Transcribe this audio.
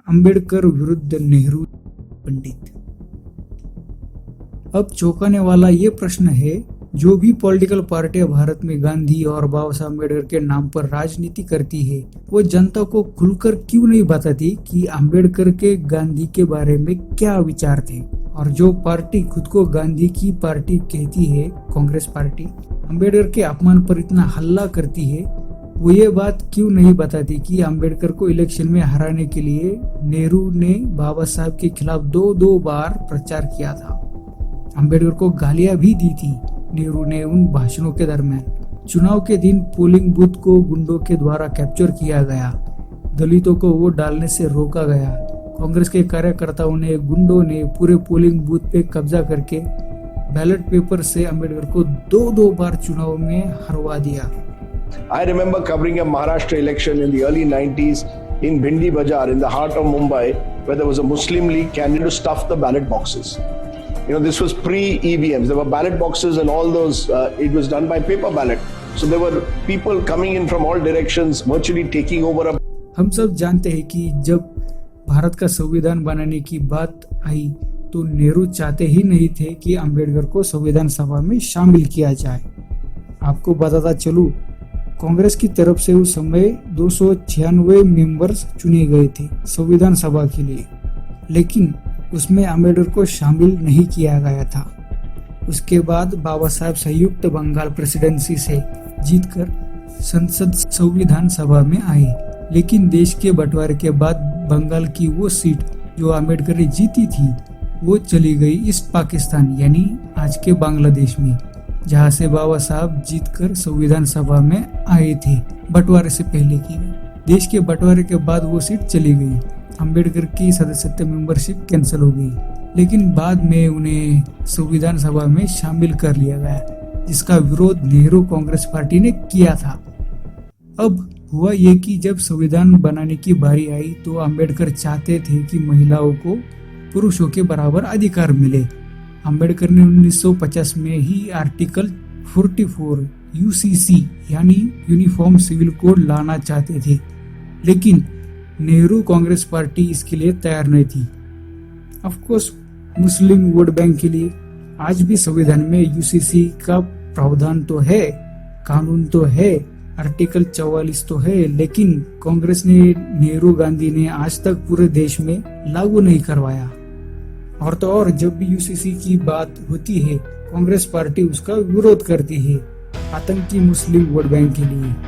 अंबेडकर विरुद्ध नेहरू पंडित। अब चौंकाने वाला ये प्रश्न है, जो भी पॉलिटिकल पार्टियां भारत में गांधी और बाबा साहब अम्बेडकर के नाम पर राजनीति करती है, वो जनता को खुलकर क्यों नहीं बताती कि अम्बेडकर के गांधी के बारे में क्या विचार थे। और जो पार्टी खुद को गांधी की पार्टी कहती है, कांग्रेस पार्टी, अम्बेडकर के अपमान पर इतना हल्ला करती है, वो ये बात क्यों नहीं बताती कि अम्बेडकर को इलेक्शन में हराने के लिए नेहरू ने बाबा साहब के खिलाफ दो बार प्रचार किया था। अम्बेडकर को गालियां भी दी थी नेहरू ने उन भाषणों के दरमियान। चुनाव के दिन पोलिंग बूथ को गुंडों के द्वारा कैप्चर किया गया, दलितों को वोट डालने से रोका गया। कांग्रेस के कार्यकर्ताओं ने, गुंडों ने पूरे पोलिंग बूथ पे कब्जा करके बैलेट पेपर से अम्बेडकर को दो बार चुनाव में हरवा दिया। I remember covering a Maharashtra election in the early 90s in Bhindi Bazaar in the heart of Mumbai, where there was a Muslim League candidate who stuffed the ballot boxes. You know, this was pre-EVMs. There were ballot boxes and all those, it was done by paper ballot. So there were people coming in from all directions, virtually taking over. हम सब जानते हैं कि जब भारत का संविधान बनाने की बात आई तो नेहरू चाहते ही नहीं थे कि अम्बेडकर को संविधान सभा में शामिल किया जाए। आपको बताता चलूं, कांग्रेस की तरफ से उस समय 296 मेंबर्स चुने गए थे संविधान सभा के लिए, लेकिन उसमें अम्बेडकर को शामिल नहीं किया गया था। उसके बाद बाबा साहब संयुक्त बंगाल प्रेसिडेंसी से जीतकर संसद संविधान सभा में आए, लेकिन देश के बंटवारे के बाद बंगाल की वो सीट जो अम्बेडकर ने जीती थी, वो चली गई ईस्ट पाकिस्तान यानी आज के बांग्लादेश में, जहां से बाबा साहब जीतकर संविधान सभा में आए थे बंटवारे से पहले की। देश के बंटवारे के बाद वो सीट चली गई, अम्बेडकर की सदस्यता मेंबरशिप कैंसिल हो गई, लेकिन बाद में उन्हें संविधान सभा में शामिल कर लिया गया, जिसका विरोध नेहरू कांग्रेस पार्टी ने किया था। अब हुआ ये कि जब संविधान बनाने की बारी आई तो अम्बेडकर चाहते थे कि महिलाओं को पुरुषों के बराबर अधिकार मिले। अम्बेडकर ने 1950 में ही आर्टिकल 44 यूसीसी यानी यूनिफॉर्म सिविल कोड लाना चाहते थे, लेकिन नेहरू कांग्रेस पार्टी इसके लिए तैयार नहीं थी। Of course Muslim vote bank के लिए आज भी संविधान में यूसीसी का प्रावधान तो है, कानून तो है, आर्टिकल 44 तो है, लेकिन कांग्रेस ने, नेहरू गांधी ने आज तक पूरे देश में लागू नहीं करवाया। और तो और जब भी यूसीसी की बात होती है, कांग्रेस पार्टी उसका विरोध करती है, आतंकी मुस्लिम वोट बैंक के लिए।